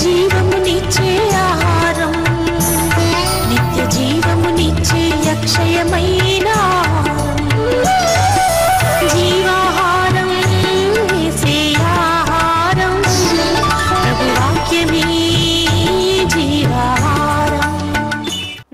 జీవమునిచ్చే ఆహారం, నిత్య జీవమునిచ్చే అక్షయమైన జీవాహారం, యేసే ఆహారం, ప్రభు వాక్యమే జీవాహారం.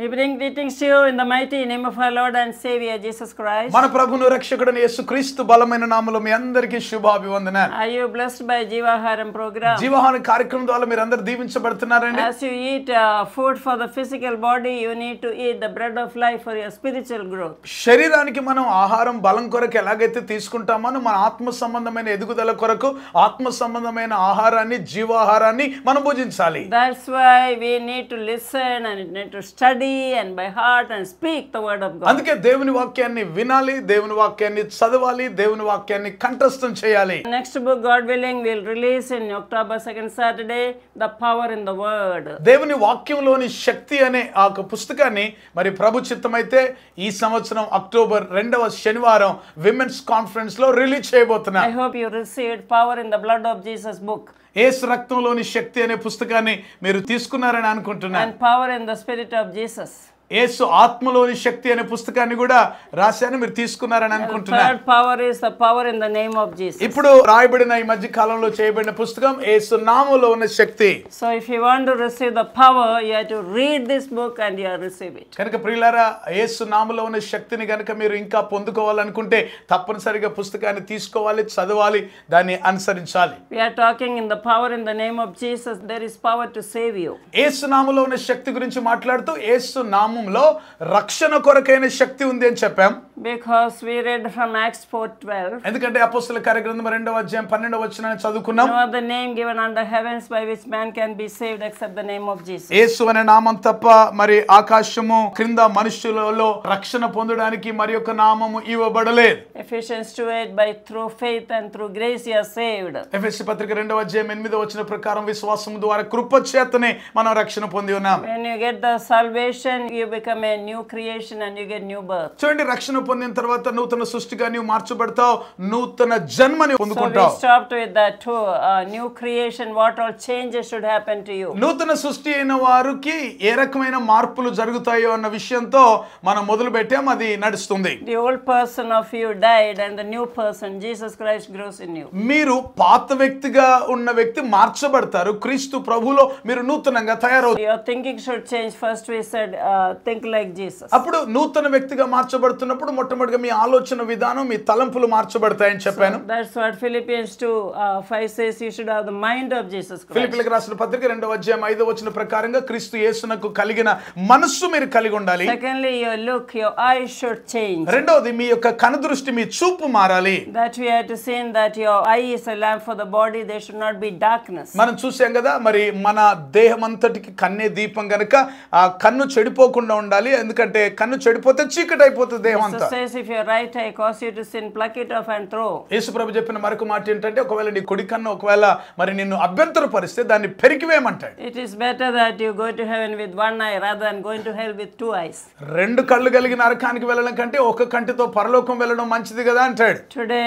We bring greetings to you in the mighty name of our Lord and Savior Jesus Christ. మన ప్రభువును రక్షకుడైన యేసుక్రీస్తు బలమైన నామములో మీ అందరికీ శుభాభివందనాలు. Are you blessed by జీవాహారం program? జీవాహారం కార్యక్రమం ద్వారా మీరు అందరూ దీవించబడుతున్నారండి. As you eat food for the physical body, you need to eat the bread of life for your spiritual growth. శరీరానికి మనం ఆహారం బలం కొరకు ఎలాగైతే తీసుకుంటామో మన ఆత్మ సంబంధమైన ఎదుగుదల కొరకు ఆత్మ సంబంధమైన ఆహారాన్ని జీవాహారాన్ని మనం భుజించాలి. That's why we need to listen and need to study and by heart and speak the word of God. అందుకే దేవుని వాక్యాన్ని వినాలి, దేవుని వాక్యాన్ని చదవాలి, దేవుని వాక్యాన్ని కంఠస్థం చేయాలి. Next book, God willing, we'll release in October 2nd Saturday, The Power in the Word. దేవుని వాక్యంలోని శక్తి అనే ఆ పుస్తకాన్ని మరి ప్రభు చిత్తమైతే ఈ సంవత్సరం అక్టోబర్ 2వ శనివారం విమెన్స్ కాన్ఫరెన్స్ లో release చేయబోతున్నా. I hope you received Power in the Blood of Jesus book. యేసు రక్తంలోని శక్తి అనే పుస్తకాన్ని మీరు తీసుకున్నారని అనుకుంటున్నాను. And Power in the Spirit of Jesus. యేసు ఆత్మలోని శక్తి అనే పుస్తకాన్ని కూడా రాశాను, మీరు తీసుకున్నారని అనుకుంటున్నాను. Third power is the power in the name of Jesus. ఇప్పుడు రాయబడిన ఈ మధ్య కాలంలో చేయబడిన పుస్తకం యేసు నామములో ఉన్న శక్తి. So if you want to receive the power, you have to read this book and you have to receive it. కనుక ప్రియులారా, యేసు నామములో ఉన్న శక్తిని కనుక మీరు ఇంకా పొందుకోవాలనుకుంటే తప్పనిసరిగా పుస్తకాన్ని తీసుకోవాలి, చదవాలి, దాన్ని అనుసరించాలి. We are talking in the power in the name of Jesus. There is power to save you. యేసు నామములో ఉన్న శక్తి గురించి మాట్లాడుతూ యేసు నామములో రక్షణ కొరకైన శక్తి ఉంది అని చెప్పాం. Because we read from Acts 4:12. ఎందుకంటే అపోస్తలుల కార్యగ్రంథం 2వ అధ్యాయం 12వ వచనాన్ని చదువుకున్నాం. No other name given under heavens by which man can be saved except the name of Jesus. యేసు అనే నామం తప్ప మరి ఆకాశము క్రింద మనుషులలో రక్షణ పొందడానికి మరి ఒక నామము ఇవ్వబడలేదు. Ephesians 2:8 by through faith and through grace you are saved. ఎఫెసీ పత్రిక 2వ అధ్యాయం 8వ వచనం ప్రకారం విశ్వాసం ద్వారా కృప చేతనే మనం రక్షణ పొంది ఉన్నాం. When you get the salvation, you become a new creation and you get new birth. చూడండి, రక్షణ పొందిన తర్వాత నూతన సృష్టిగా నీవు మార్చబడతావు, నూతన జన్మని పొందుకుంటావు. So we stopped with that too. New creation, what all changes should happen to you. నూతన సృష్టి అయిన వారికి ఏ రకమైన మార్పులు జరుగుతాయో అన్న విషయంతో మనం మొదలు పెట్టాం, అది నడుస్తుంది. The old person of you died and the new person, Jesus Christ, grows in you. మీరు పాత వ్యక్తిగా ఉన్న వ్యక్తి మార్చబడతారు, క్రీస్తు ప్రభువులో మీరు నూతనంగా తయారవుతారు. Your thinking should change. First we said think like Jesus. అప్పుడు నూతన వ్యక్తిగా మార్చబడుతున్నప్పుడు మొట్టమొదటిగా మీ ఆలోచన విధానం, మీ తలంపులు మార్చబడతాయని చెప్పాను. That's what Philippians 2:5 says. You should have the mind of Jesus Christ. ఫిలిప్పీయులకు రాసిన పత్రిక 2వ అధ్యాయం 5వ వచనం ప్రకారంగా క్రీస్తు యేసునకు కలిగిన మనస్సు మీరు కలిగి ఉండాలి. Secondly, your look, your eyes should change. రెండవది మీ యొక్క కనుదృష్టి, మీ చూపు మారాలి. That we have to say that your eye is a lamp for the body. There should not be darkness. మనం చూసాం కదా, మరి మన దేహం అంతటికి కన్నే దీపం గనుక ఆ కన్ను చెడిపోకుండా ఉండాలి. ఎందుకంటే కన్ను చెడిపోతే చీకటి అయిపోతుంది దేహం అంతా. Jesus says, if your right eye cause you to sin, pluck it off and throw. యేసు ప్రభు చెప్పిన మరొక మాట ఏంటంటే, ఒకవేళ నీ కుడి కన్ను ఒకవేళ మరి నిన్ను అభ్యంతరపరిస్తే దాన్ని పెరికివేయమంటాడు. It is better that you go to heaven with one eye rather than going to hell with two eyes. రెండు కళ్ళు కలిగిన నరకానికి వెళ్ళడం కంటే ఒక కంటితో పరలోకం వెళ్ళడం మంచిది కదా అంటాడు. Today,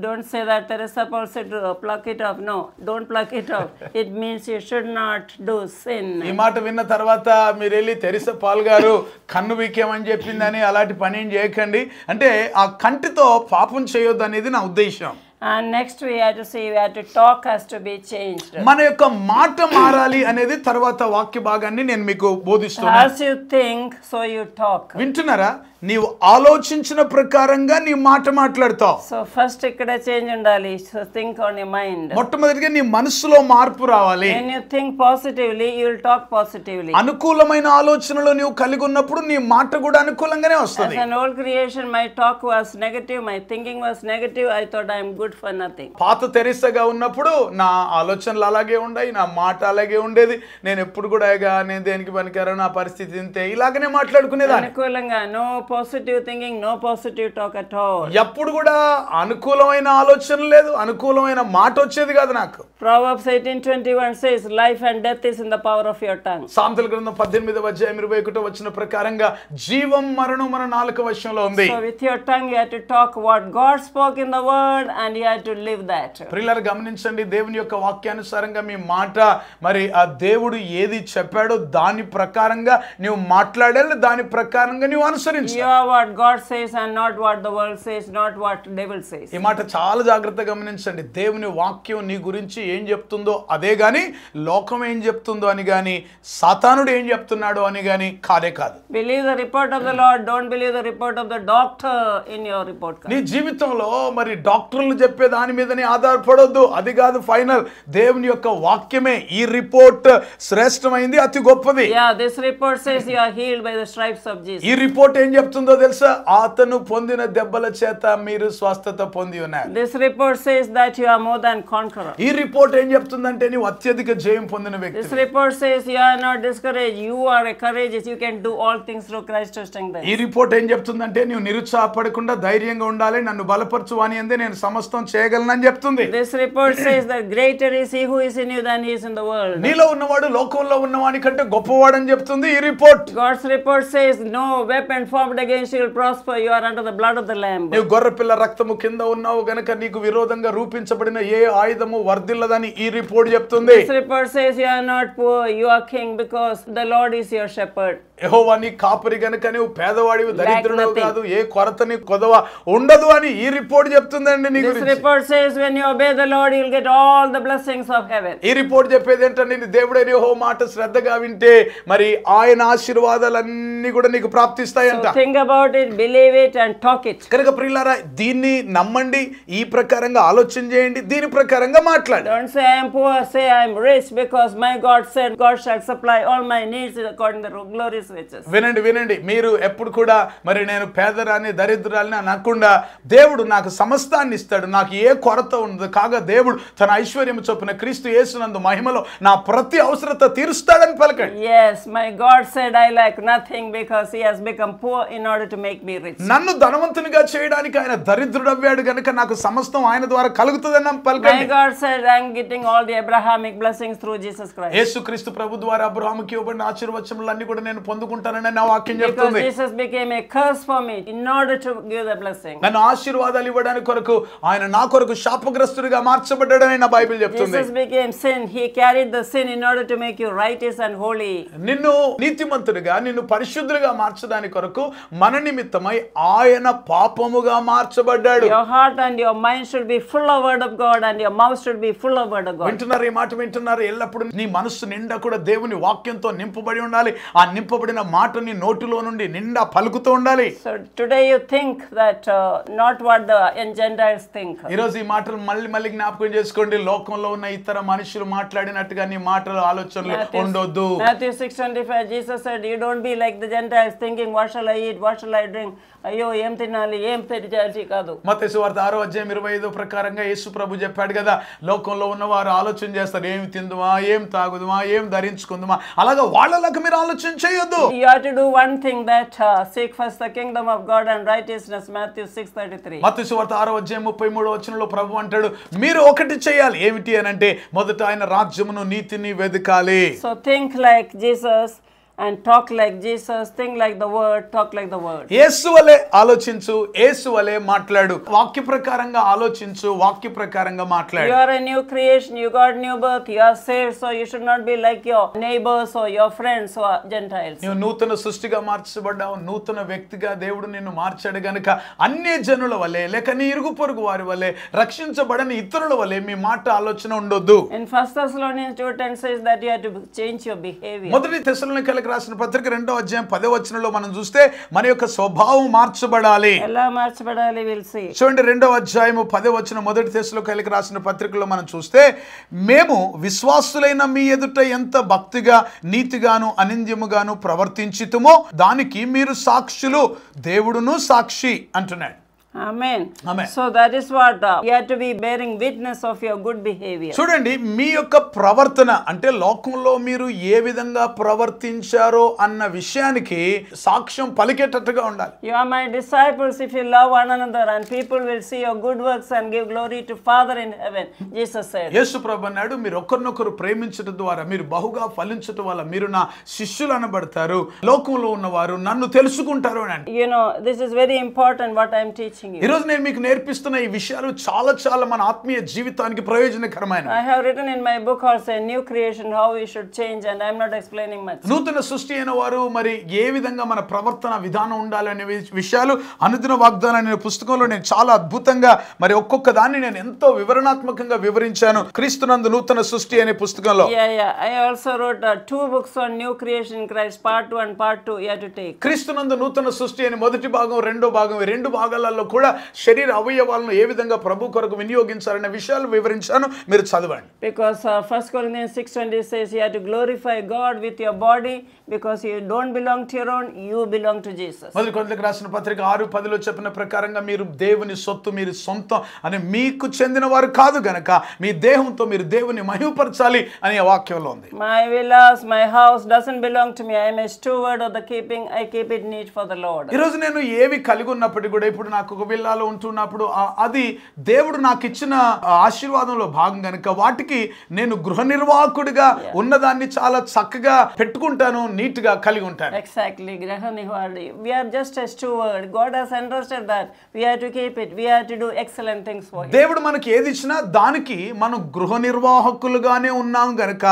don't say that Teresa Paul said to pluck it off. No, don't pluck it off. It means you should not do sin. ఈ మాట విన్న తర్వాత మీరు వెళ్ళి తెరిసా పాల్ గారు కన్ను వీకేమని చెప్పిందని అలాంటి పని ఏం చేయకండి. అంటే ఆ కంటితో పాపం చేయొద్దు అనేది నా ఉద్దేశం. And next we have to see, we have to talk has to be changed. మన యొక్క మాట మారాలి అనేది తర్వాత వాక్య భాగాన్ని నేను మీకు బోధిస్తున్నాను. As you think, so you talk. వింటున్నారా? నీవు ఆలోచించిన ప్రకారంగా నీ మాట మాట్లాడతావు. So first ikkada change undali. So think on your mind. మొట్టమొదటిగా నీ మనసులో మార్పు రావాలి. When you think positively, you will talk positively. అనుకూలమైన ఆలోచనలు నీవు కలిగి ఉన్నప్పుడు నీ మాట కూడా అనుకూలంగానే వస్తుంది. As an old creation, my talk was negative, my thinking was negative. I thought I am good good for nothing. పాత తెరిసగా ఉన్నప్పుడు నా ఆలోచనలు అలాగే ఉన్నాయి, నా మాట అలాగే ఉండేది, నేను ఎప్పుడు కూడా నేను దేనికి పనికిరాను, నా పరిస్థితి ఇంతే, ఇలాగనే మాట్లాడుకునేదాన్ని. అనుకూలంగా no positive thinking, no positive talk at all. ఎప్పుడు కూడా అనుకూలమైన ఆలోచన లేదు, అనుకూలమైన మాట వచ్చేది కాదు నాకు. Proverbs 18:21 says, life and death is in the power of your tongue. సామెతల గ్రంథం 18:21 ప్రకారంగా జీవం మరణం మన నాలుక వశంలో ఉంది. So with your tongue you have to talk what God spoke in the word and you have to live that. ప్రియులారా గమనించండి, దేవుని యొక్క వాక్యానుసారంగా మీ మాట మరి ఆ దేవుడు ఏది చెప్పాడో దాని ప్రకారంగా నీవు మాట్లాడాలి, దాని ప్రకారంగా నీవు అనుసరించాలి. You are what God says and not what the world says, not what devil says. ఈ మాట చాలా జాగ్రత్తగా గమనించండి. దేవుని వాక్యం నీ గురించి ఏం చెప్తుందో అదే గాని, లోకం ఏం చెప్తుందో అని గాని, సాతానుడు ఏం చెప్తున్నాడో అని గాని కాదే కాదు. Believe the report of the Lord, don't believe the report of the doctor in your report card. నీ జీవితంలో మరి డాక్టర్లు చెప్పే దాని మీదనే ఆధారపడొద్దు, అది కాదు ఫైనల్. దేవుని యొక్క వాక్యమే ఈ రిపోర్ట్ శ్రేష్టమైంది, అతి గొప్పది. Yeah, this report says you are healed by the stripes of Jesus. ఈ రిపోర్ట్ ఏం చెప్తుందో తెలుసా? అతను పొందిన దెబ్బల చేత మీరు స్వస్థత పొంది ఉన్నారు. This report says that you are more than conqueror. ఈ రిపోర్ట్ ఏం చెప్తుందంటే నీవు అత్యధిక జయం పొందిన వ్యక్తి. This report says you are not discouraged, you are a courageous, you can do all things through Christ who strengthens. ఈ రిపోర్ట్ ఏం చెప్తుందంటే నీవు నిరుత్సాహపడకుండా ధైర్యంగా ఉండాలి, నన్ను బలపరచు అని అందే నేను సమస్తం చేయగలనని చెప్తుంది. This report says that greater is he who is in you than he is in the world. నీలో ఉన్నవాడు లోకంలో ఉన్నవాని కంటే గొప్పవాడని చెప్తుంది ఈ report. God's report says no weapon formed against you will prosper, you are under the blood of the lamb. నీవు గొర్రెపిల్ల రక్తము కింద ఉన్నావు గనుక నీకు విరోధంగా రూపించబడిన ఏ ఆయుధము వర్ధిల్లదని ఈ రిపోర్ట్ చెప్తుంది. This report says you are not poor, you are king because the Lord is your shepherd. యెహోవా నీ కాపరి గనుక నీవు పేదవాడివి, దరిద్రుడు కాదు, ఏ కొరత నీ కొదవ ఉండదు అని ఈ రిపోర్ట్ చెప్తుందండి నీ This గురించి. report says when you obey the Lord you will get all the blessings of heaven. ఈ రిపోర్ట్ చెప్పేది ఏంటంటే నీ దేవుడైన యెహోవా మాట శ్రద్ధగా వింటే మరి ఆయన ఆశీర్వాదాలన్నీ కూడా నీకు ప్రాప్తిస్తాయంట. So think about it, believe it and talk it. కనుక ప్రియులారా దీన్ని నమ్మండి, ఈ ప్రకారంగా ఆలోచన చేయండి, దీని ప్రకారంగా మాట్లాడండి. Don't say I am poor, say I am rich because my God said God shall supply all my needs according to the glorious riches. వినండి, మీరు ఎప్పుడు కూడా మరి నేను పేదరాన్ని దరిద్రాన్ని అనకుండా దేవుడు నాకు సమస్తాన్ని ఇస్తాడు, నాకు ఏ కొరత ఉండదు, కాగా దేవుడు తన ఐశ్వర్యము చొప్పున క్రీస్తు యేసునందు మహిమలో నా ప్రతి అవసరత తీరుస్తాడని పలకండి. Yes, my God said I lack nothing because he has become poor in order to make me rich. నన్ను ధనవంతునిగా చేయడానికి ఆయన దరిద్రుడవ్వాడు గనుక నాకు సమస్తం ఆయన ద్వారా కలుగుతుందని పలకండి. My God said I am getting all the Abrahamic blessings through Jesus Christ. యేసుక్రీస్తు ప్రభు ద్వారా అబ్రహాముకి ఇవ్వబడిన ఆశీర్వచనములన్నీ కూడా నేను పొందుకుంటానని నా వాక్యం Because చెప్తుంది. Jesus became a curse for me in order to give the blessing. నన్ను ఆశీర్వాదాలు ఇవ్వడానికి కొరకు ఆయన నా కొరకు శాపగ్రస్తుడిగా మార్చబడ్డాడని నా బైబిల్ చెప్తుంది. Jesus became sin, he carried the sin in order to make you righteous and holy. నిన్ను నీతిమంతుడిగా, నిన్ను పరిశుద్ధులుగా మార్చడానికి కొరకు మన నిమిత్తమై ఆయన పాపముగా మార్చబడ్డాడు. Your heart and your mind should be full of word of God and your mouth should be full of word of God. వింటున్నారు, ఈ మాట వింటున్నారు, ఎల్లప్పుడు నీ మనస్సు నిండా కూడా దేవుని వాక్యంతో నింపబడి ఉండాలి. ఆ నింపబడిన మాట నీ నోటిలో నుండి నిండా పలుకుతూ ఉండాలి. So today you think that not what the Gentiles think. ఈ రోజు ఈ మాటలు మళ్ళీ జ్ఞాపకం చేసుకోండి. లోకంలో ఉన్న ఇతర మనుషులు మాట్లాడినట్టుగా నీ మాటలు ఆలోచనలు ఉండొద్దు. Matthew 6:25 Jesus said you don't be like the Gentiles thinking what shall I eat, what shall I drink. అయ్యో ఏం తినాలి, ఏం తెచ్చాలి కాదు. మత్తయి సువార్త 6:25 ప్రకారంగా యేసు ప్రభు చెప్పాడు కదా, లోకంలో ఉన్నవారు ఆలోచన చేస్తారు, ఏం తిందుమా, ఏం తాగుదుమా, ఏం ధరించుకుందుమా. అలాగా వాళ్ళలాగా మీరు ఆలోచన చేయొద్దు. You have to do one thing, that seek first the kingdom of God and righteousness. Matthew 6:33. మత్తయి సువార్త 6:33 ప్రభు అంటాడు, మీరు ఒకటి చేయాలి. ఏమిటి అని అంటే మొదట ఆయన రాజ్యమును నీతిని వెదకాలి. So think like Jesus and talk like Jesus, think like the word, talk like the word. యేసు వలే ఆలోచించు, యేసు వలే మాట్లాడు, వాక్య ప్రకారంగా ఆలోచించు, వాక్య ప్రకారంగా మాట్లాడు. You are a new creation, you got new birth, you are saved, so you should not be like your neighbors or your friends who are Gentiles. నీవు నూతన సృష్టిగా మార్చబడ్డావు, నూతన వ్యక్తిగా దేవుడు నిన్ను మార్చాడు గనుక అన్య జనుల వలె లేక నీ ఇరుగు పొరుగు వారి వలె రక్షించబడని ఇతరుల వలె మీ మాట ఆలోచన ఉండొద్దు. In 1 Thessalonians 2:10 says that you have to change your behavior. మొదటి తెస్సలోనికైలకు రాసిన పత్రిక 2:10 మనం చూస్తే మన యొక్క స్వభావం మార్చబడాలి. ఎలా మార్చబడాలి we'll see. చూడండి 2:10 మొదటి తెస్సలోనికైలకు రాసిన పత్రికలో మనం చూస్తే, మేము విశ్వాసులైన మీ ఎదుట ఎంత భక్తిగా నీతిగాను అనింద్యముగాను ప్రవర్తించితుమో దానికి మీరు సాక్షులు, దేవుడును సాక్షి అంటున్నాడు. Amen. Amen. So that is what you have to be bearing witness of your good behavior. చూడండి, మీ యొక్క ప్రవర్తన అంటే లోకంలో మీరు ఏ విధంగా ప్రవర్తించారో అన్న విషయానికి సాక్ష్యం పలికేటట్టుగా ఉండాలి. You are my disciples if you love one another, and people will see your good works and give glory to Father in heaven, Jesus said. యేసు ప్రభు అన్నాడు, మీరు ఒకరినొకరు ప్రేమించడం ద్వారా మీరు బహుగా ఫలించడం వల్ల మీరు నా శిష్యులు అనబడతారు, లోకంలో ఉన్నవారు నన్ను తెలుసుకుంటారు అని. You know, this is very important what I am teaching you. ఈ రోజు నేను మీకు నేర్పిస్తున్న ఈ విషయాలు చాలా చాలా మన ఆత్మీయ జీవితానికి ప్రయోజనకరమైనవి. I have written in my book also a new creation, how we should change, and I am not explaining much. నూతన సృష్టి అయిన వారు మరి ఏ విధంగా మన ప్రవర్తన విధానం ఉండాలనే విషయాలు అనుదిన వాగ్దానం అనే పుస్తకంలో నేను చాలా అద్భుతంగా మరి ఒక్కొక్క దాన్ని నేను ఎంతో వివరణాత్మకంగా వివరించాను క్రీస్తునందు నూతన సృష్టి అనే పుస్తకంలో. I also wrote 2 books on new creation in Christ, part 1 and part 2 you have to take. క్రీస్తునందు నూతన సృష్టి అనే మొదటి భాగం రెండో భాగం ఈ రెండు భాగాలలో కూడా శరీర అవయవాలను ఏ విధంగా ప్రభు కొరకు వినియోగించాలనే విషయాలు వివరించాను, మీరు చదవండి. Because 1 Corinthians 6:20 says you have to glorify God with your body, because you don't belong to your own, you belong to Jesus. మొదటి కొరింథీయులకు రాసిన పత్రిక 6:10లో చెప్పిన ప్రకారంగా మీరు దేవుని సొత్తు, మీరు సొంతం అని మీకు చెందిన వారు కాదు గనక మీ దేహంతో మీరు దేవుని మహిమపరచాలి అనే వాక్యంలో ఉంది. My villas, my house doesn't belong to me. I am a steward of the keeping. I keep it neat for the Lord. ఈ రోజు నేను ఏవి కలిగి ఉన్నప్పటికీ కూడా ఇప్పుడు నాకు ఒక విల్లాలో ఉంటున్నప్పుడు అది దేవుడు నాకు ఇచ్చిన ఆశీర్వాదంలో భాగం గనుక వాటికి నేను గృహ నిర్వాహకుడిగా ఉన్నదాన్ని చాలా చక్కగా పెట్టుకుంటాను, నీట్ గా కలిగి ఉంటాను. Exactly. We are just a steward. God has entrusted that. We have to keep it. We have to do excellent things for Him. దేవుడు మనకి ఏది ఇచ్చినా దానికి మనం గృహ నిర్వాహకులుగానే ఉన్నాం గనుక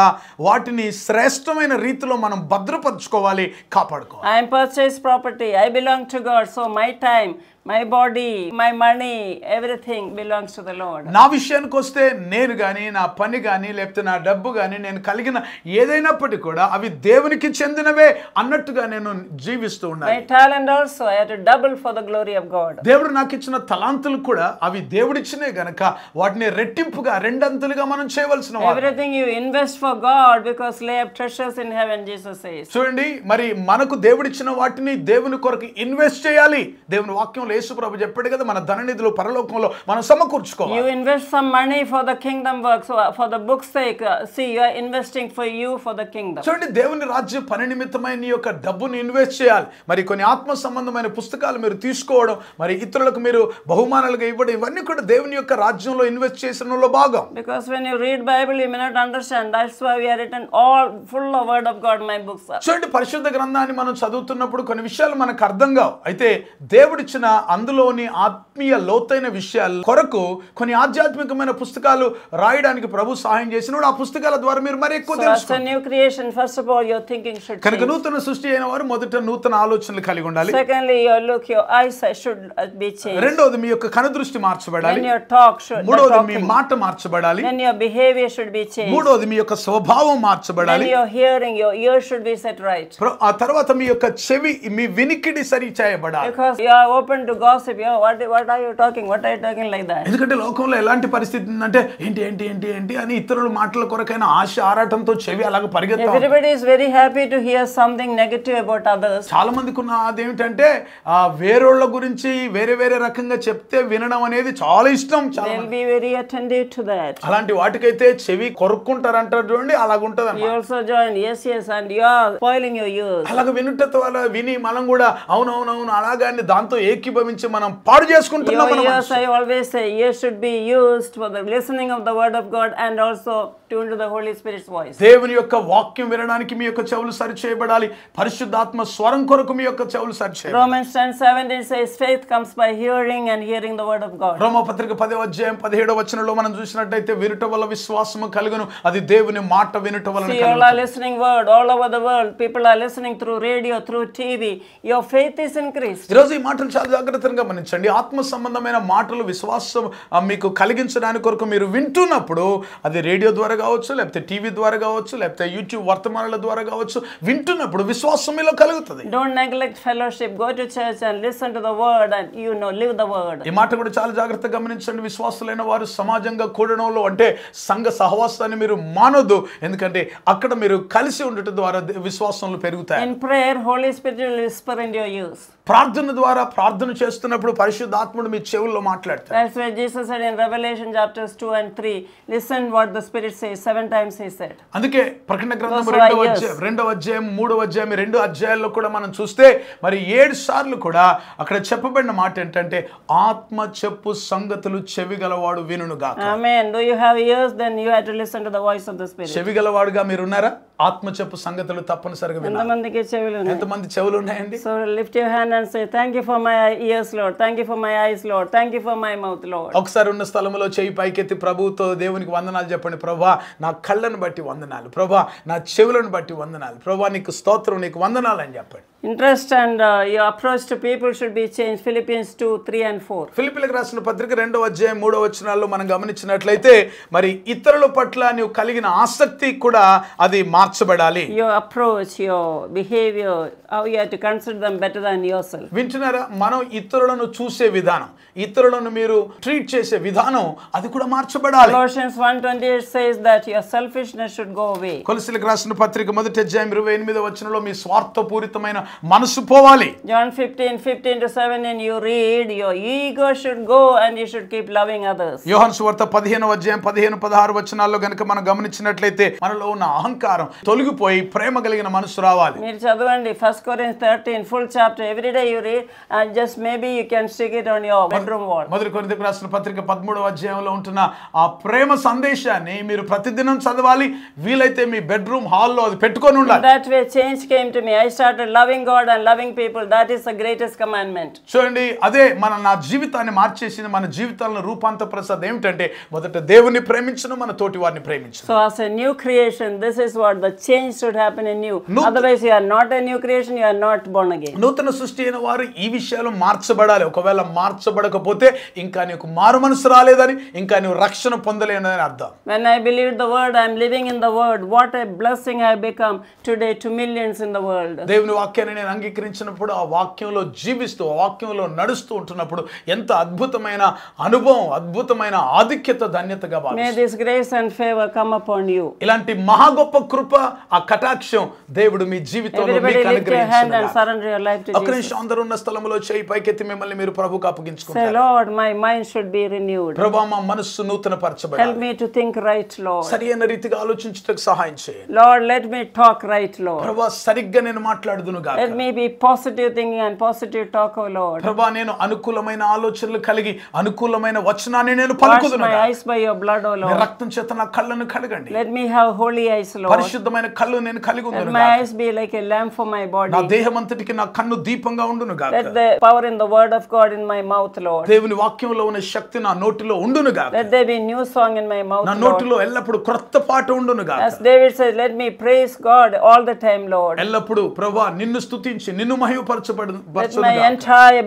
వాటిని శ్రేష్టమైన రీతిలో మనం భద్రపరచుకోవాలి, కాపాడుకోవాలి. I am purchased property. I belong to God. So my time, my body, my money, everything belongs to the Lord. నా విషయానికి వస్తే నేను గాని, నా పని గాని, లేకపోతే నా డబ్బు గాని, నేను కలిగిన ఏదైనప్పటికీ కూడా అవి దేవునికి చెందినవే అన్నట్టుగా నేను జీవిస్తూ ఉన్నాను. My talent also I have to double for the glory of God. దేవుడు నాకు ఇచ్చిన తలాంతులు కూడా అవి దేవుడిచ్చినే గనక వాటిని రెట్టింపుగా రెండంతులుగా మనం చేయవలసిన వారు. Everything you invest for God, because lay up treasures in heaven, Jesus says. చూడండి, మరి మనకు దేవుడిచ్చిన వాటిని దేవుని కొరకు ఇన్వెస్ట్ చేయాలి. దేవుని వాక్యంలో యేసు ప్రభు చెప్పాడు కదా, మన ధననిధులు పరలోకంలో మనం సమకూర్చుకోవాలి. You invest some money for the kingdom work, so for the book's sake, see, you are investing for you for the kingdom. చూడండి, దేవుని రాజ్య పని నిమిత్తమై నీ యొక్క డబ్బుని ఇన్వెస్ట్ చేయాలి. మరి కొన్ని ఆత్మ సంబంధమైన పుస్తకాలు మీరు తీసుకోవడం, మరి ఇతరులకు మీరు బహుమానాలుగా ఇవ్వడం, ఇవన్నీ కూడా దేవుని యొక్క రాజ్యంలో ఇన్వెస్ట్ చేసడంలో భాగం. Because when you read Bible you may not understand. That's why we are written all full of word of God. My books are. చూడండి, పరిశుద్ధ గ్రంథాన్ని మనం చదువుతున్నప్పుడు కొన్ని విషయాలు మనకు అర్థం కావు. అయితే దేవుడిచ్చిన అందులోని ఆత్మీయ లోతైన విషయాల కొరకు కొన్ని ఆధ్యాత్మికమైన పుస్తకాలు రాయడానికి ప్రభు సహాయం చేసినప్పుడు ఆ పుస్తకాల ద్వారా మీరు మరి ఎక్కువ తెలుసుకోవాలి. As a new creation, first of all, your thinking should change. కనుక నూతన సృష్టి అయిన వారు మొదట నూతన ఆలోచనలు కలిగి ఉండాలి. Secondly, your eyesight should be changed. రెండోది మీ యొక్క కనుదృష్టి మార్చబడాలి. Then your talk should. మూడోది మీ మాట మార్చబడాలి. Then your behavior should be changed. మూడోది మీ యొక్క స్వభావం మార్చబడాలి. Then your hearing, your ears should be set right. ఆ తర్వాత మీ యొక్క చెవి, మీ వినికిడి సరి చేయబడాలి. Because you are open to gossip. What are you talking? What are you talking like that? ఎందుకంటే లోకంలో ఎలాంటి పరిస్థితి ఉందంటే ఏంటి ఏంటి ఏంటి ఏంటి అని ఇతరుల మాటల కొరకైనా ఆశ ఆరాటంతో చెవి అలాగ పరిగెత్తాలి. Everybody is very happy to hear something negative about others. చాలా మందికి ఉన్న అదేమిటంటే వేరేళ్ళ గురించి వేరే వేరే రకంగా చెప్తే వినడం అనేది చాలా ఇష్టం. They will be very attentive to that. అలాంటి వాటికైతే చెవి కొరుక్కుంటారంటారు చూడండి, అలాగుంటది. You also join, yes, and you are spoiling your ears. అలాగ వినుట వల్ల విని మనం కూడా అవునవునవును అలాగాని దాంతో ఏకీభవించి మనం పాడు చేసుకుంటున్నాం. Your ears, I always say, ears should be used for the listening of the word of God and also tuned to the Holy Spirit's voice. దేవుని యొక్క వాక్యం వినడానికి మీ యొక్క చెవులు సరి చేయబడాలి. పరిశుద్ధాత్మ స్వరం కొరకు మీ యొక్క చెవులు సరి చేయాలి. Romans 10:17 says faith comes by hearing and hearing the word of God. రోమపత్రిక 10:17 మనం చూసినట్టయితే వినుట వల్ల విశ్వాసము కలుగును, అది దేవుని మాట వినుట వలన కలుగును. See, all are listening word all over the world. People are listening through radio, through TV. Your faith is increased. ఈ రోజు ఈ మాటలు చాలా జాగ్రత్తగా గమనించండి. ఆత్మ సంబంధమైన మాటలు విశ్వాసం మీకు కలిగించడానికి కొరకు మీరు వింటున్నప్పుడు అది రేడియో ద్వారా కావచ్చు, లేకపోతే టీవీ ద్వారా కావచ్చు, లేకపోతే యూట్యూబ్ వర్తమానాల ద్వారా కావచ్చు, వింటున్నప్పుడు విశ్వాసం మీలో కలుగుతుంది. Don't neglect fellowship. Go to church and listen to the word and live the word. ఈ మాట కూడా చాలా జాగ్రత్తగా గమనించండి. విశ్వాసులైన వారు సమాజంగా కూడడంలో అంటే సంఘ సహవాసాన్ని మీరు మానొద్దు. ఎందుకంటే అక్కడ మీరు కలిసి ఉండటం ద్వారా విశ్వాసంలో పెరుగుతాయి. In prayer, Holy Spirit will whisper in your ears. ప్రార్థన ద్వారా ప్రార్థన చేస్తున్నప్పుడు పరిశుద్ధాత్ముడు మీ చెవుల్లో మాట్లాడతాడు. That's why Jesus said in Revelation chapters 2 and 3, listen what the Spirit says. 7 times he said. అందుకే ప్రకటన గ్రంథం రెండవ అధ్యాయం 3వ అధ్యాయం 2 అధ్యాయాల్లో కూడా మనం చూస్తే మరి 7 సార్లు కూడా అక్కడ చెప్పబడిన మాట ఏంటంటే ఆత్మ చెప్పు సంగతులు చెవిగలవాడు వినుగాక. Amen. Do you have ears? Then you have to listen to the voice of the Spirit. చెవిగలవాడుగా మీరు ఉన్నారా? ఆత్మ చెప్పు సంగతులు తప్పనిసరిగా వినాలి. ఎంతమందికి చెవులు ఉన్నాయి? ఎంతమంది చెవులు ఉన్నాయండి? So lift your hand and say, thank you for my ears, Lord. Thank you for my eyes, Lord. Thank you for my mouth, Lord. ఒకసారి ఉన్న స్థలంలో చేయి పైకెత్తి ప్రభువుతో దేవునికి వందనాలు చెప్పండి. ప్రభువా నా కళ్ళను బట్టి వందనాలు, ప్రభువా నా చెవులను బట్టి వందనాలు, ప్రభువా నీకు స్తోత్రం, నీకు వందనాలు అని చెప్పండి. Interest and your approach to people should be changed. Philippians 2, 3 and 4. ఫిలిప్పీయులకు రాసిన పత్రిక 2వ అధ్యాయం 3వ వచనాల్లో మనం గమనించినట్లయితే మరి ఇతరుల పట్ల నీవు కలిగిన ఆసక్తి కూడా అది మార్చబడాలి. Your approach, your behavior, how you have to consider them better than yourself. వింటున్నారా? మనం ఇతరులను చూసే విధానం, ఇతరులను మీరు ట్రీట్ చేసే విధానం అది కూడా మార్చబడాలి. Colossians 1:28 says that your selfishness should go away. కొలస్సీలకు రాసిన పత్రిక 1వ అధ్యాయం 28వ వచనంలో మీ స్వార్థపూరితమైన మనసు పోవాలి. John 15:15-17 you read, your ego should go and you should keep loving others. యోహాను సువార్త 15వ అధ్యాయం 15-16 వచనాల్లో గనుక మనం గమనించినట్లయితే మనలో ఉన్న అహంకారం తొలగిపోయి ప్రేమ కలిగిన మనసు రావాలి. మీరు చదవండి 1 Corinthians 13 full chapter, every day you read and just maybe you can stick it on your bedroom wall. మొదటి కొరింథీయులకు రాసిన పత్రిక 13వ అధ్యాయంలో ఉంటున్న ఆ ప్రేమ సందేశాన్ని మీరు ప్రతిదినం చదవాలి. వీలైతే మీ బెడ్రూమ్ హాల్లో అది పెట్టుకొని ఉండాలి. That way change came to me. I started loving God and loving people. That is the greatest commandment. చూడండి, అదే నా జీవితాన్ని మార్చేసింది. మన జీవితాలను రూపాంతరపరిచేది ఏమిటంటే మొదట దేవుని ప్రేమించడం, మన తోటి వారిని ప్రేమించడం. So as a new creation, this is what the change should happen in you. Otherwise you are not a new creation, you are not born again. నూతన సృష్టి అయిన వారు ఈ విషయాలు మార్చబడాలి. ఒకవేళ మార్చబడకపోతే ఇంకా నీకు మారు మనసు రాలేదని, ఇంకా నీవు రక్షణ పొందలేదని అర్థం. When I believe the word, I am living in the word. What a blessing I have become today to millions in the world. దేవుని వాక్యాన్ని నేను అంగీకరించినప్పుడు ఆ వాక్యంలో జీవిస్తూ ఆ వాక్యంలో నడుస్తూ ఉంటున్నప్పుడు ఎంత అద్భుతమైన అనుభవం, అద్భుతమైన ఆధిక్యత, ధన్యతగా భావిస్తాను. May this grace and favor come upon you. ఇలాంటి మహా గొప్ప కృప, ఆ కటాక్షం దేవుడు మీ జీవితంలో మీకు అనుగ్రహించును. Surrender your life to Jesus. ఒక్క అందరూ ఉన్న స్థలంలో చేయి పైకెత్తి మిమ్మల్ని మీరు ప్రభువుకు అప్పగించుకుంటారు. Say, Lord, my mind should be renewed. ప్రభువా మా మనస్సు నూతన పరచబడాలి. Help me to think right, Lord. సరైన రీతిగా ఆలోచించుటకు సహాయం చేయండి. Lord, let me talk right, Lord. ప్రభువా సరిగ్గా నేను మాట్లాడుదును గాక. Let me be positive thinking and positive talk, O Lord. ప్రభువా నేను అనుకూలమైన ఆలోచనలు కలిగి అనుకూలమైన వచనాన్ని నేను పలుకుదును Wash గాక. my eyes by your blood, O me Lord. రక్తం చేత నా కళ్ళను కడగండి. Let me have holy eyes, Lord. పరిశుద్ధమైన కళ్ళు నేను కలిగి Let ఉందును my గాక. eyes be like a lamp for my body. నా దేహమంతటికి నా కన్ను దీపంగా ఉండును గాక. Let the power in the word of God in my mouth, Lord. దేవుని వాక్యంలో ఉన్న శక్తి నా నోటిలో ఉండును గాక. Let there be new song in my mouth, నా Lord. నోటిలో ఎల్లప్పుడు క్రొత్త పాట ఉండును గాక. As David says, let me praise God all the time, Lord. ఎల్లప్పుడు ప్రభువా నిన్ను స్తుతించి నిన్ను మహిమపరచబడును Let my entire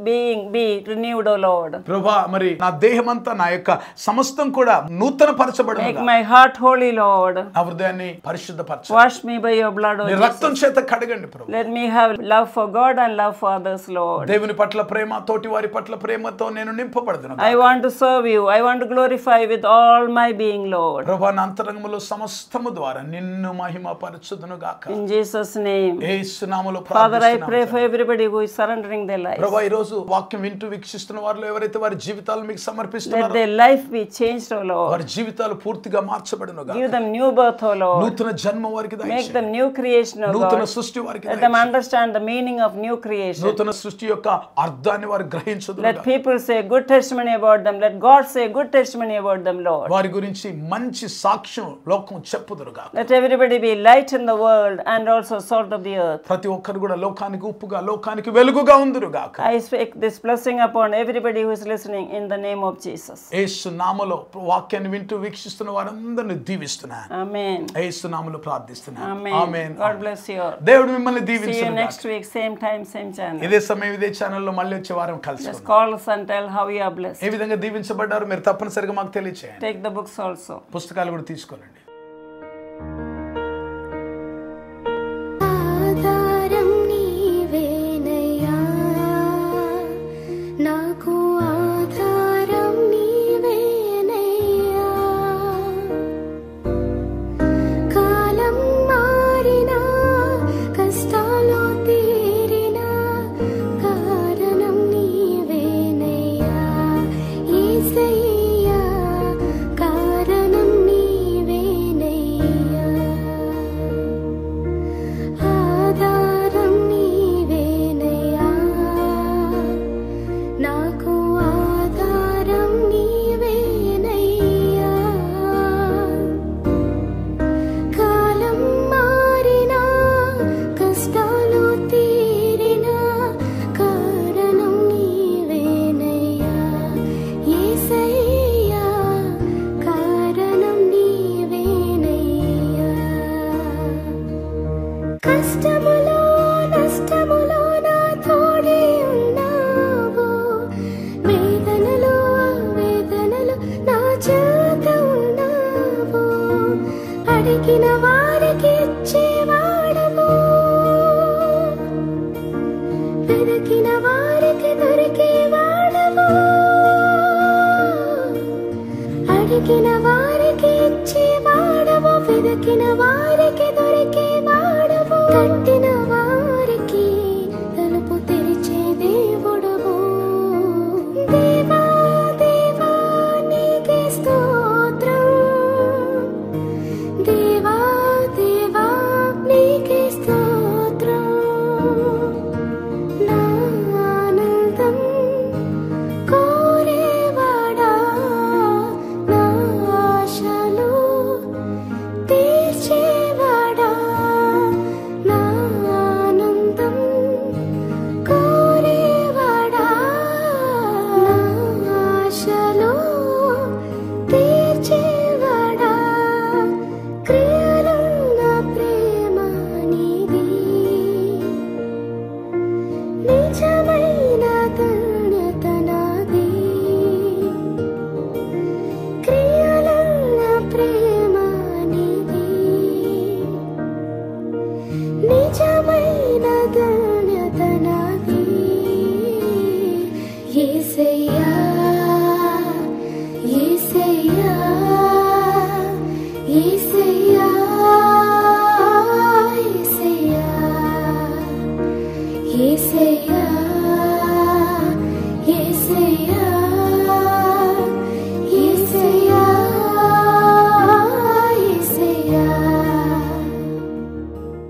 being be renewed, O Lord. ప్రభువా మరి నా దేహమంతా నా యొక్క సమస్తం కూడా నూతన పరచబడును Make గాక. my heart holy, Lord. నా హృదయాన్ని పరిశుద్ధపరచండి. Wash me by your blood, O నీ Jesus. రక్తం చేత కడగండి ప్రభువా. Let me have love for God and love for others, Lord. దేవుని పట్ల ప్రేమ, తోటి వారి పట్ల ప్రేమతో నేను నింపబడుదును గాక. I want to serve you. I want to glorify with all my being, Lord. ప్రభువా నా అంతరంగములో సమస్తము ద్వారా నిన్ను మహిమపరచుదును గాక. In Jesus' name. యేసు నామములో Father, I ప్రార్థిస్తున్నాము. pray for everybody who is surrendering their life. ప్రభువా ఈ రోజు వాక్యం వింటూ వీక్షిస్తున్న వారిలో ఎవరైతే వారి జీవితాలను మీకు Let సమర్పిస్తున్నారో their life be changed, O Lord. వారి జీవితాలు పూర్తిగా మార్చబడును గాక. Give them new birth, O Lord. నూతన జన్మ వారికి Make దయచేయండి. them new creation, O నూతన God. సృష్టి వారికి Let them దయచేయండి. understand the meaning of new creation. నూతన సృష్టి యొక్క అర్థాన్ని వారు గ్రహించుదురు Let గాక. people say good testimony about them. Let God say good testimony about them, Lord. వారి గురించి మంచి సాక్ష్యం లోకం చెప్పుదురు గాక. Let everybody be light in the world and also salt of the earth. ప్రతి ఒక్కరు కూడా లోకానికి ఉప్పుగా, లోకానికి వెలుగుగా ఉందురు గాక. I speak this blessing upon everybody who is listening in the name of Jesus. యేసు నామములో వాక్యాన్ని వింటూ వీక్షిస్తున్న వారందరిని దీవిస్తున్నాను. Amen. యేసు నామములో ప్రార్థిస్తున్నాను. Amen. Amen. God bless you all. దేవుడు మిమ్మల్ని See you దీవించును next గాక. week, same time, same channel. ఇదే సమయం ఇదే ఛానల్లో మళ్ళీ వచ్చే వారం Just కలుసుకుందాం. call us and tell how you are blessed. ఏ విధంగా దీవించబడ్డారు మీరు తప్పనిసరిగా మాకు తెలియచేయండి. Take the books also. పుస్తకాలు కూడా తీసుకోనండి. ఆధారం నీవేనయ్యా, నాకు ఆధారం నీవేనయ్యా. కాలం మారినా, కష్టాలు తీరినా,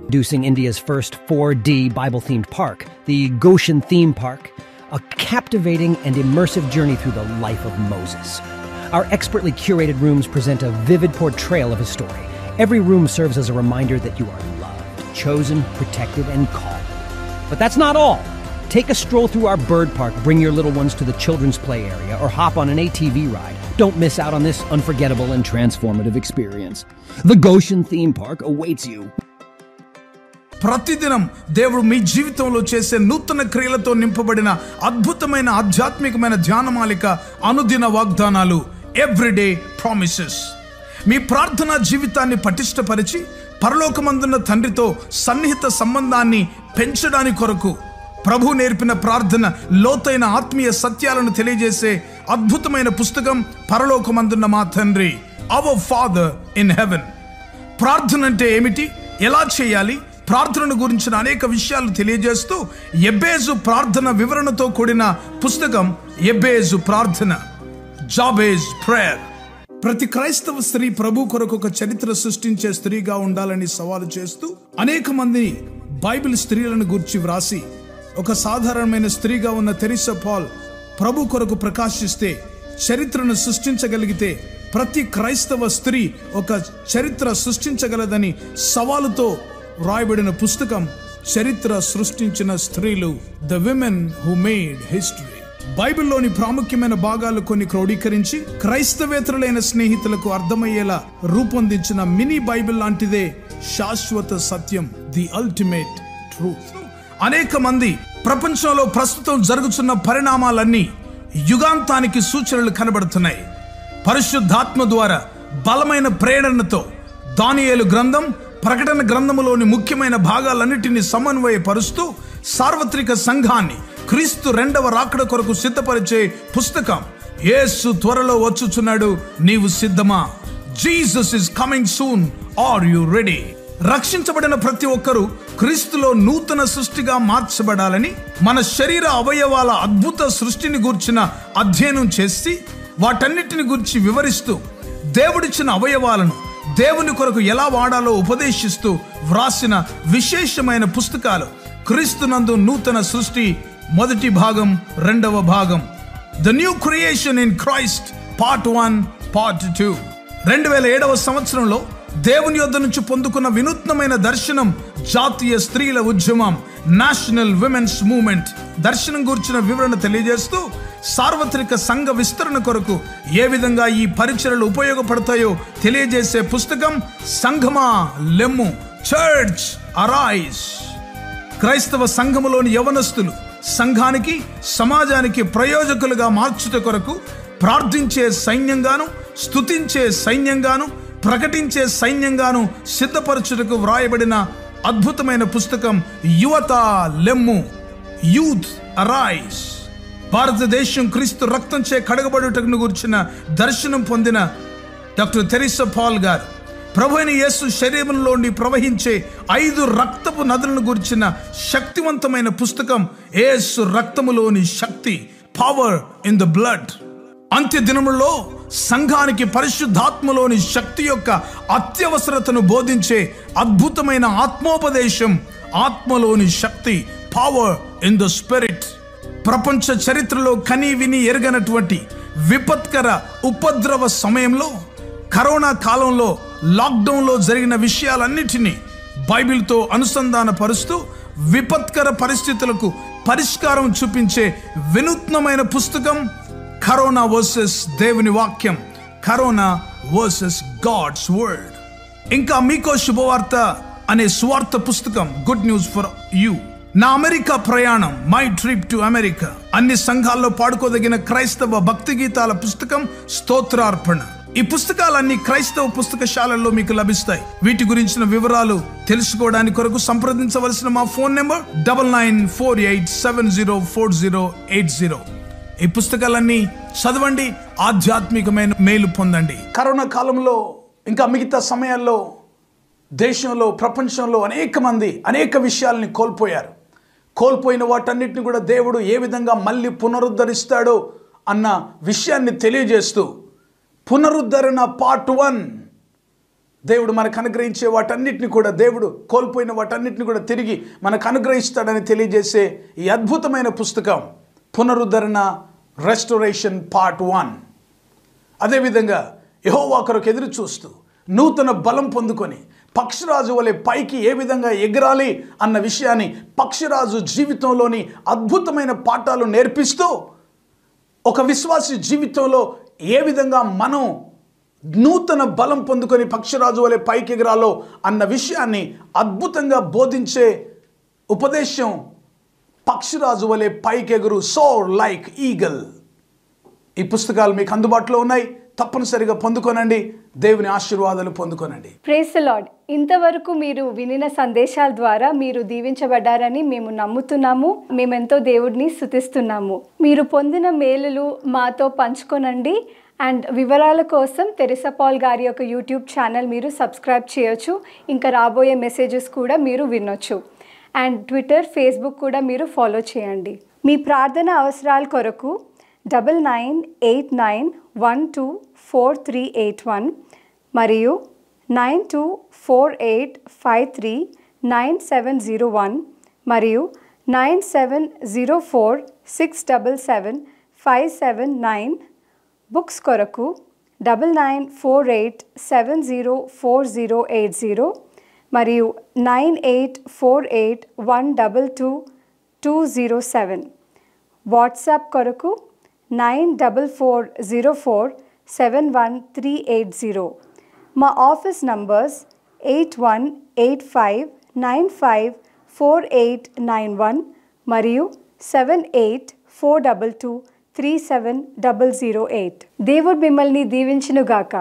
Introducing India's first 4D Bible-themed park, the Goshen Theme Park, a captivating and immersive journey through the life of Moses. Our expertly curated rooms present a vivid portrayal of his story. Every room serves as a reminder that you are loved, chosen, protected, and called. But that's not all. Take a stroll through our bird park, bring your little ones to the children's play area, or hop on an ATV ride. Don't miss out on this unforgettable and transformative experience. The Goshen Theme Park awaits you. ప్రతిదినం దేవుడు మీ జీవితంలో చేసే నూతన క్రియలతో నింపబడిన అద్భుతమైన ఆధ్యాత్మికమైన ధ్యానమాలిక అనుదిన వాగ్దానాలు, ఎవ్రీడే ప్రామిసెస్. మీ ప్రార్థనా జీవితాన్ని పటిష్టపరిచి పరలోకమందున్న తండ్రితో సన్నిహిత సంబంధాన్ని పెంచడానికి కొరకు ప్రభు నేర్పిన ప్రార్థన, లోతైన ఆత్మీయ సత్యాలను తెలియజేసే అద్భుతమైన పుస్తకం పరలోకమందున్న మా తండ్రి, అవర్ ఫాదర్ ఇన్ హెవెన్. ప్రార్థన అంటే ఏమిటి, ఎలా చేయాలి, ప్రార్థనను గురించిన అనేక విషయాలు తెలియజేస్తూ ఎబ్బేజు ప్రార్థన వివరణతో కూడిన పుస్తకం ఎబ్బేజు ప్రార్థన, జాబేజ్ ప్రేయర్. ప్రతి క్రైస్తవ స్త్రీ ప్రభు కొరకు ఒక చరిత్ర సృష్టించే స్త్రీగా ఉండాలని సవాలు చేస్తూ అనేక మంది బైబిల్ స్త్రీలను గురించి వ్రాసి, ఒక సాధారణమైన స్త్రీగా ఉన్న తెరిసా పాల్ ప్రభు కొరకు ప్రకాశిస్తే చరిత్రను సృష్టించగలిగితే ప్రతి క్రైస్తవ స్త్రీ ఒక చరిత్ర సృష్టించగలదని సవాలుతో రాయబడిన పుస్తకం చరిత్ర సృష్టించిన స్త్రీలు, the women who made history. బైబిల్లోని ప్రాముఖ్యమైన భాగాలు కొన్ని క్రోడీకరించి క్రైస్తవేతరులైన స్నేహితులకు అర్థమయ్యేలా రూపొందించిన మినీ బైబిల్ లాంటిదే శాశ్వత సత్యం, ది అల్టిమేట్ ట్రూత్. అనేక మంది ప్రపంచంలో ప్రస్తుతం జరుగుతున్న పరిణామాలన్నీ యుగాంతానికి సూచనలు కనబడుతున్నాయి. పరిశుద్ధాత్మ ద్వారా బలమైన ప్రేరణతో దానియేలు గ్రంథం, ప్రకటన గ్రంథములోని ముఖ్యమైన భాగాలన్నిటినీ సమన్వయపరుస్తూ సార్వత్రిక సంఘాన్ని క్రీస్తు రెండవ రాకడ కొరకు సిద్ధపరిచే పుస్తకం. యేసు త్వరలో వచ్చుచున్నాడు, నీవు సిద్ధమా? Jesus is coming soon, are you ready? రక్షించబడిన ప్రతి ఒక్కరూ క్రీస్తులో నూతన సృష్టిగా మార్చబడాలని మన శరీర అవయవాల అద్భుత సృష్టిని గూర్చిన అధ్యయనం చేసి వాటన్నిటిని గురించి వివరిస్తూ దేవుడిచ్చిన అవయవాలను దేవుని కొరకు ఎలా వాడాలో ఉపదేశిస్తూ వ్రాసిన విశేషమైన పుస్తకాలు క్రీస్తునందు నూతన సృష్టి మొదటి భాగం, రెండవ భాగం, the new creation in Christ part 1, part 2. 2007వ సంవత్సరంలో దేవుని యొద్ద నుంచి పొందుకున్న వినూత్నమైన దర్శనం, జాతీయ స్త్రీల ఉద్యమం, నేషనల్ విమెన్స్ మూవ్మెంట్ దర్శనం గురించిన వివరణ తెలియజేస్తూ సార్వత్రిక సంఘ విస్తరణ కొరకు ఏ విధంగా ఈ పరిచర్యలు ఉపయోగపడతాయో తెలియజేసే పుస్తకం సంఘమా లెమ్ము, చర్చ్ అరైజ్. క్రైస్తవ సంఘములోని యవనస్తులు సంఘానికి, సమాజానికి ప్రయోజకులుగా మార్చుట కొరకు ప్రార్థించే సైన్యంగాను, స్తుతించే సైన్యంగాను, ప్రకటించే సైన్యంగాను సిద్ధపరచుటకు వ్రాయబడిన అద్భుతమైన పుస్తకం యువత లెమ్ము, యూత్ అరైజ్. భారతదేశం క్రీస్తు రక్తంచే కడగబడుటకు గురించిన దర్శనం పొందిన డాక్టర్ తెరిసా పాల్ గారు ప్రభువైన యేసు శరీరంలోని ప్రవహించే 5 రక్తపు నదులను గురించిన శక్తివంతమైన పుస్తకం యేసు రక్తములోని శక్తి, పవర్ ఇన్ ద బ్లడ్. అంత్య దినములలో సంఘానికి పరిశుద్ధాత్మలోని శక్తి యొక్క అత్యవసరతను బోధించే అద్భుతమైన ఆత్మోపదేశం, ఆత్మలోని శక్తి, పవర్ ఇన్ ద స్పిరిట్. ప్రపంచ చరిత్రలో కని విని ఎరగనటువంటి విపత్కర ఉపద్రవ సమయంలో, కరోనా కాలంలో, లాక్డౌన్లో జరిగిన విషయాలన్నిటినీ బైబిల్తో అనుసంధాన పరుస్తూ విపత్కర పరిస్థితులకు పరిష్కారం చూపించే వినూత్నమైన పుస్తకం కరోనా వర్సెస్ దేవుని వాక్యం, కరోనా వర్సెస్ గాడ్స్ వర్డ్. ఇంకా మీకో శుభవార్త అనే సువార్త పుస్తకం, గుడ్ న్యూస్ ఫర్ యూ. నా అమెరికా ప్రయాణం, మై ట్రిప్ టు అమెరికా. అన్ని సంఘాల్లో పాడుకోదగిన క్రైస్తవ భక్తి గీతాల పుస్తకం స్తోత్రార్పణ. ఈ పుస్తకాలన్నీ క్రైస్తవ పుస్తకశాలల్లో మీకు లభిస్తాయి. వీటి గురించిన వివరాలు తెలుసుకోవడానికి కొరకు సంప్రదించవలసిన మా ఫోన్ నెంబర్ 9948704080. ఈ పుస్తకాలన్నీ చదవండి, ఆధ్యాత్మికమైన మేలు పొందండి. కరోనా కాలంలో ఇంకా మిగతా సమయాల్లో దేశంలో, ప్రపంచంలో అనేక మంది అనేక విషయాలని కోల్పోయారు. కోల్పోయిన వాటన్నిటిని కూడా దేవుడు ఏ విధంగా మళ్ళీ పునరుద్ధరిస్తాడో అన్న విషయాన్ని తెలియజేస్తూ పునరుద్ధరణ పార్ట్ 1 దేవుడు మనకు అనుగ్రహించే వాటన్నిటిని కూడా, దేవుడు కోల్పోయిన వాటన్నిటిని కూడా తిరిగి మనకు అనుగ్రహిస్తాడని తెలియజేసే ఈ అద్భుతమైన పుస్తకం పునరుద్ధరణ, రెస్టోరేషన్ పార్ట్ 1. అదేవిధంగా యెహోవా కొరకు ఎదురు చూస్తూ నూతన బలం పొందుకొని పక్షిరాజు వలె పైకి ఏ విధంగా ఎగరాలి అన్న విషయాన్ని పక్షిరాజు జీవితంలోని అద్భుతమైన పాఠాలు నేర్పిస్తూ ఒక విశ్వాసి జీవితంలో ఏ విధంగా మనం నూతన బలం పొందుకొని పక్షిరాజు వలె పైకి ఎగరాలో అన్న విషయాన్ని అద్భుతంగా బోధించే ఉపదేశం పక్షిరాజు వలె పైకి ఎగురు, సోర్ లైక్ ఈగల్. ఈ పుస్తకాలు మీకు అందుబాటులో ఉన్నాయి, తప్పనిసరిగా పొందుకోనండి. దేవుని ఆశీర్వాదాలు పొందుకోనండి. Praise the lord. ఇంతవరకు మీరు వినిన సందేశాల ద్వారా మీరు దీవించబడ్డారని మేము నమ్ముతున్నాము. మేమెంతో దేవుడిని స్తుతిస్తున్నాము. మీరు పొందిన మేలులు మాతో పంచుకోనండి. అండ్ వివరాల కోసం తెరిసా పాల్ గారి యొక్క యూట్యూబ్ ఛానల్ మీరు సబ్స్క్రైబ్ చేయొచ్చు. ఇంకా రాబోయే మెసేజెస్ కూడా మీరు వినొచ్చు. అండ్ ట్విట్టర్, ఫేస్బుక్ కూడా మీరు ఫాలో చేయండి. మీ ప్రార్థన అవసరాల కొరకు 9989124381 మరియు 9248539701 మరియు 9704677579. బుక్స్ కొరకు 9948704080 మరియు 9848122207. వాట్సాప్ కొరకు 9404711380. మా ఆఫీస్ నంబర్స్ 8185954891 మరియు 7842237008. దేవుడు మిమ్మల్ని దీవించునుగాక.